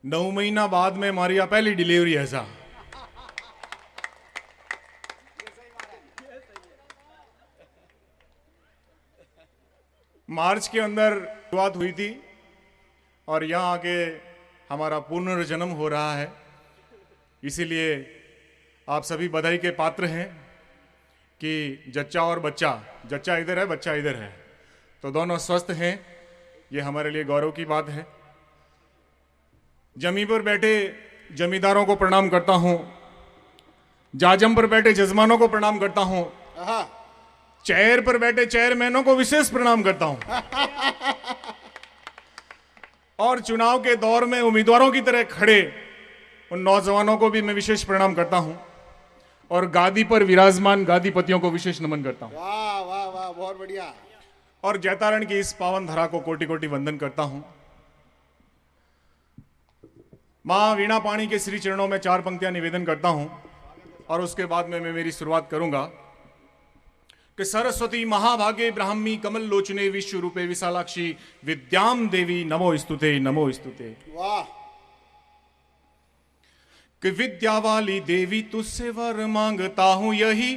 9 મહિના બાદ में मारी आ पहली डिलीवरी ऐसा। मार्च के अंदर शुरुआत हुई थी और यहाँ आके हमारा पुनर्जन्म हो रहा है, इसीलिए आप सभी बधाई के पात्र हैं कि जच्चा और बच्चा, जच्चा इधर है बच्चा इधर है, तो दोनों स्वस्थ हैं। ये हमारे लिए गौरव की बात है। जमी पर बैठे जमींदारों को प्रणाम करता हूं, जाजम पर बैठे जजमानों को प्रणाम करता हूं, चेयर पर बैठे चेयरमैनों को विशेष प्रणाम करता हूं और चुनाव के दौर में उम्मीदवारों की तरह खड़े उन नौजवानों को भी मैं विशेष प्रणाम करता हूं और गादी पर विराजमान गादीपतियों को विशेष नमन करता हूं। वाह वाह वाह, बहुत बढ़िया। और जैतारण की इस पावन धरा को कोटि कोटि वंदन करता हूं। मां वीणा पाणी के श्री चरणों में 4 पंक्तियां निवेदन करता हूं और उसके बाद में मैं मेरी शुरुआत करूंगा कि सरस्वती महाभागे ब्राह्मी कमल लोचने विश्व रूपे विशालाक्षी विद्याम देवी नमो स्तुते नमो स्तुते। वाह। कि विद्या वाली देवी तुझसे वर मांगता हूं, यही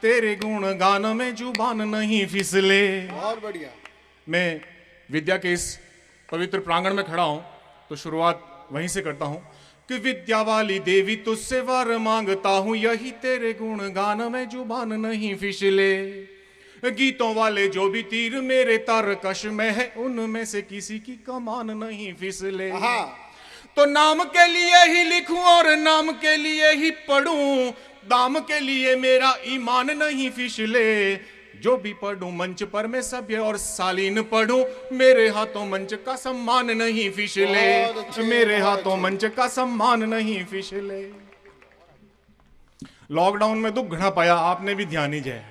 तेरे गुण गान में जुबान नहीं फिसले। बहुत बढ़िया। मैं विद्या के इस पवित्र प्रांगण में खड़ा हूं तो शुरुआत वहीं से करता हूं कि विद्या वाली देवी तुझसे वर मांगता हूं, यही तेरे गुण गान में जुबान नहीं फिसले। गीतों वाले जो भी तीर मेरे तारकश में है, उनमें से किसी की कमान नहीं फिसले। तो नाम के लिए ही लिखूं और नाम के लिए ही पढ़ूं, दाम के लिए मेरा ईमान नहीं फिसले। जो भी पढ़ूं मंच पर मैं सभ्य और शालीन पढ़ूं, मेरे हाथों मंच का सम्मान नहीं फिसले, मेरे हाथों मंच का सम्मान नहीं फिसले। लॉकडाउन में दुख घना पाया, आपने भी ध्यान ही जाए।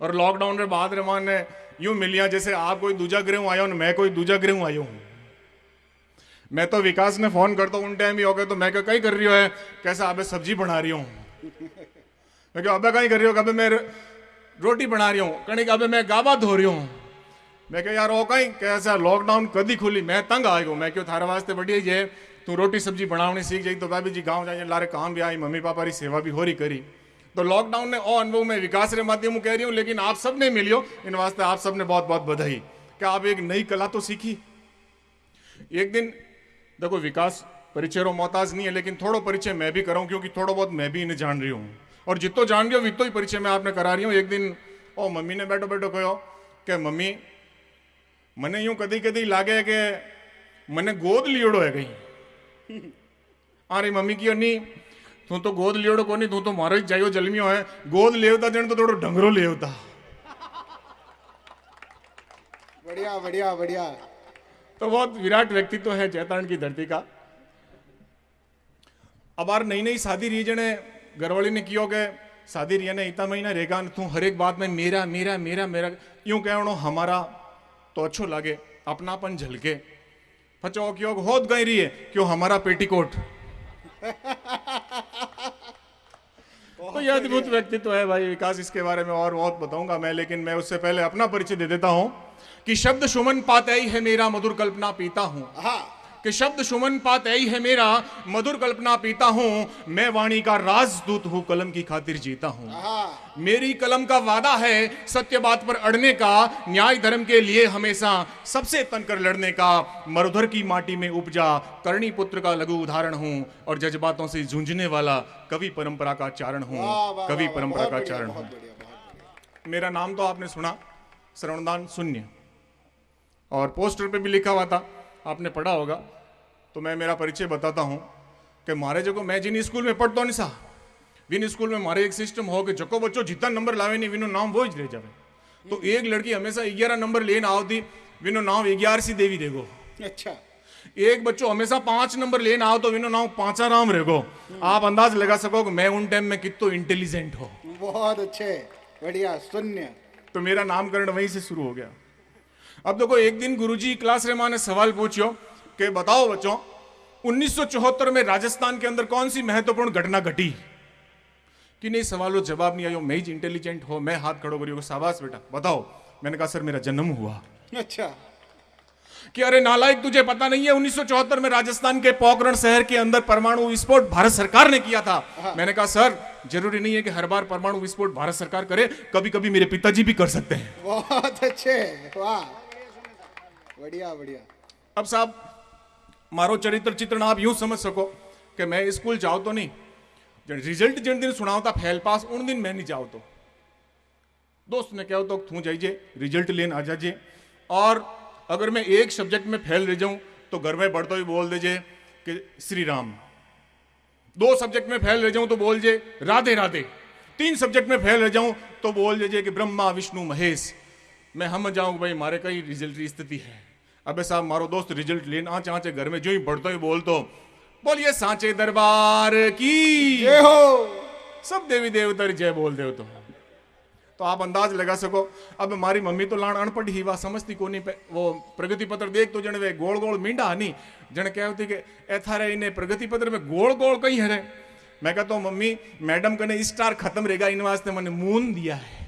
और लॉकडाउन के बाद रहमान ने यूं मिलिया जैसे आप कोई दूजा ग्रह आयो और मैं कोई दूजा ग्रह आयो हूं। मैं तो विकास ने फोन करता हूं उन टाइम ही हो गए, तो मैं क्या कहीं कर रही हो है, कैसा अबे सब्जी बना रही हूं। मैं क्या अबे कहीं कर रही हो, कभी मैं रोटी बना रही हूं, कहीं अबे मैं गाबा धो रही हूं। मैं क्या यार ओ कहीं कैसा लॉकडाउन कदी खुली, मैं तंग आ गयो। मैं क्यों थारे वास्ते बढ़िया ही है, तू रोटी सब्जी बनावनी सीख जाई तो भाभी जी गाँव जाइए लारे काम भी आई, मम्मी पापा की सेवा भी हो रही करी। तो लॉकडाउन ने ओ अनुभव में विकास के माध्यम कह रही हूँ, लेकिन आप सब ने मिलियो इन वास्ते आप सब ने बहुत बहुत बधाई कि आप एक नई कला तो सीखी। एक दिन देखो विकास परिचय रो मोहताज नहीं है, लेकिन थोड़ो परिचय मैं भी कराऊं क्योंकि थोड़ा बहुत मैं भी इन्हें जान रही हूं और जितो जान रही हूं वितो ही परिचय मैं आपने करा रही हूं। एक दिन ओ मम्मी ने बैठो बैठो कहो कि मम्मी मने यूं कदी कदी लागे कि मने गोद लियोड़ो है कहीं। अरे मम्मी की नहीं, तू तो गोद लियोड़ो को नहीं, तू तो मारो ही जाइयो जलमियो है, गोद लेवता जन तो थोड़ो ढंगरो लेवता। बढ़िया बढ़िया बढ़िया। तो बहुत विराट व्यक्तित्व है जैतारण की धरती का। अब बार नई नई शादी रही जने घरवाली ने कियो के शादी रही ने इतना महीना रहेगा, तू हर एक बात में मेरा मेरा मेरा मेरा यूं कहनो हमारा तो अच्छो लागे, अपनापन झलके। पचो क्यों होत गई रही है क्यों हमारा पेटीकोट। तो यह अद्भुत व्यक्तित्व है भाई विकास, इसके बारे में और बहुत बताऊंगा मैं, लेकिन मैं उससे पहले अपना परिचय दे देता हूं कि शब्द सुमन पाते ही है मेरा मधुर कल्पना पीता हूं, कि शब्द सुमन पाते ही है मेरा मधुर कल्पना पीता हूं, मैं वाणी का राजदूत हूं, कलम की खातिर जीता हूं। मेरी कलम का वादा है सत्य बात पर अड़ने का, न्याय धर्म के लिए हमेशा सबसे तनकर लड़ने का, मरुधर की माटी में उपजा करणी पुत्र का लघु उदाहरण हूं और जज्बातों से जूझने वाला कवि परंपरा का चारण हूं, कवि परंपरा का चारण हूं। मेरा नाम तो आपने सुना, श्रवणदान शून्य, और पोस्टर पे भी लिखा हुआ था, आपने पढ़ा होगा। तो मैं मेरा परिचय बताता हूं कि मारे जो मैं जिन स्कूल में पढ़ता नहीं सा, विन स्कूल में मारे एक सिस्टम हो कि जको बच्चों जितना नंबर लावे नहीं विनो नाम वो ही रह जावे। तो एक लड़की हमेशा 11 नंबर लेने आवती, विनो नाम 11 सी देवी देगो। अच्छा। एक बच्चों हमेशा 5 नंबर लेने आओ तो विनो नाम 5 राम रहेगो। आप अंदाज लगा सको कि मैं उन टाइम में कितो इंटेलिजेंट हो। बहुत अच्छे, बढ़िया। शून्य। तो मेरा नामकरण वहीं से शुरू हो गया। अब देखो एक दिन गुरुजी क्लास रे मां ने सवाल पूछो कि बताओ बच्चों 1974 में राजस्थान के अंदर कौन सी महत्वपूर्ण घटना घटी। कि नहीं सवालों जवाब नहीं आयो, मैं ही इंटेलिजेंट हो, मैं हाथ खड़ो करियो, शाबाश बेटा बताओ। मैंने कहा सर मेरा जन्म हुआ। अच्छा। कि अरे नालायक, तुझे पता नहीं है 1974 में राजस्थान के पोखरण शहर के अंदर परमाणु विस्फोट भारत सरकार ने किया था। मैंने कहा सर, जरूरी नहीं है कि हर बार परमाणु विस्फोट भारत सरकार करे, कभी कभी मेरे पिताजी भी कर सकते हैं। बहुत अच्छे, वाह, बढ़िया बढ़िया। अब साहब, मारो चरित्र चित्रण आप यूं समझ सको कि मैं स्कूल जाओ तो नहीं, रिजल्ट जिन दिन सुनाओ था फेल पास, उन दिन मैं नहीं जाओ तो दोस्त ने क्या हो तो तू जाइए रिजल्ट लेने आ जाइए। और अगर मैं एक सब्जेक्ट में फेल रह जाऊं तो घर में बढ़ते ही बोल दीजिए कि श्री राम। 2 सब्जेक्ट में फेल रह जाऊं तो बोल जे राधे राधे। 3 सब्जेक्ट में फेल रह जाऊं तो बोल दीजिए कि ब्रह्मा विष्णु महेश। मैं हम जाऊं भाई मारे कई रिजल्ट की स्थिति है। अबे साहब, मारो दोस्त रिजल्ट लेना आचे आचे घर में जो ही बढ़ते ही बोल तो बोलिए सांचे दरबार की जय हो। सब देवी देवता जय बोल दे तो आप अंदाज लगा सको। अब हमारी मम्मी तो लाण अनपढ़ ही वा समझती को नहीं, वो प्रगति पत्र देख तो जन वे गोल गोल मींडा नहीं जन क्या होती कि एथारे इन्हें प्रगति पत्र में गोल गोल कहीं है। मैं कहता हूँ मम्मी, मैडम कने स्टार खत्म रहेगा, इन वास्ते मैंने मून दिया है।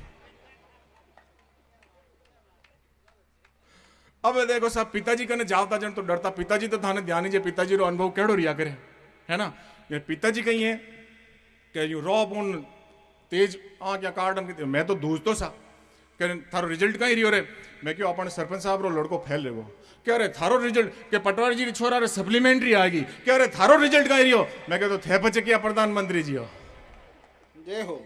अब देखो साहब, पिताजी कने जावता जन तो डरता, पिताजी तो थाने ध्यान जे पिताजी रो अनुभव केड़ो रिया करे, है ना। ये पिताजी कहीं है कि यू रो पुन तेज आ क्या कार्डन के मैं तो दूज तो सा कि थारो रिजल्ट कहीं रियो रे। मैं क्यों अपन सरपंच साहब रो लड़को फैल रहे वो क्या रे थारो रिजल्ट के पटवारी जी छोरा रे सप्लीमेंट्री आएगी क्या रे थारो रिजल्ट कहीं रियो। मैं कहता थे पचे क्या प्रधानमंत्री जी हो। जय हो।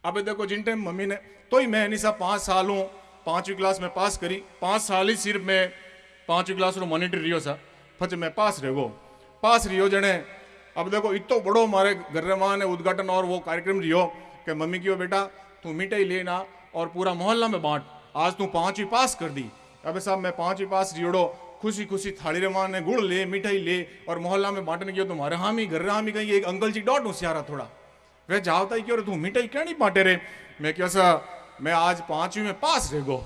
अब देखो जिन टाइम मम्मी ने तो ही मैं निशा 5 साल हूँ, 5वीं क्लास में पास करी, 5 साल ही सिर्फ मैं 5वीं क्लास रो मॉनिटर रियो सा, फच मैं पास रहो पास रियो जने। अब देखो इतो बड़ो मारे घर मां ने उद्घाटन और वो कार्यक्रम रियो कि मम्मी क्यों बेटा तू मिठाई लेना और पूरा मोहल्ला में बांट, आज तू 5वीं पास कर दी। अबे साहब, मैं 5वीं पास रियोड़ो खुशी खुशी थाली रे मां ने गुड़ ले मिठाई ले और मोहल्ला में बांटने गयो। तुम्हारे हामी घर हामी कहीं एक अंकल जी डॉट होशियारा थोड़ा वे जावता ही क्यों तू मिठाई क्या नहीं बांटे रे। मैं क्या सा मैं आज 5वीं में पास रेगो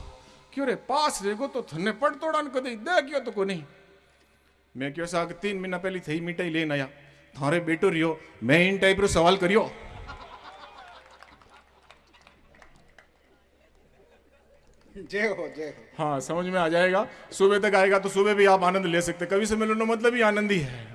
क्यों रे, पास रेगो तो थने पढ़ तोड़ा कदी दे क्यों तो को नहीं। मैं क्यों सा 3 महीना पहले थी मिठाई लेन आया, थारे बेटो रियो मैं इन टाइप रो सवाल करियो। जय हो जय हो। हाँ, समझ में आ जाएगा। सुबह तक आएगा तो सुबह भी आप आनंद ले सकते, कभी से मिलने मतलब ही आनंद ही है।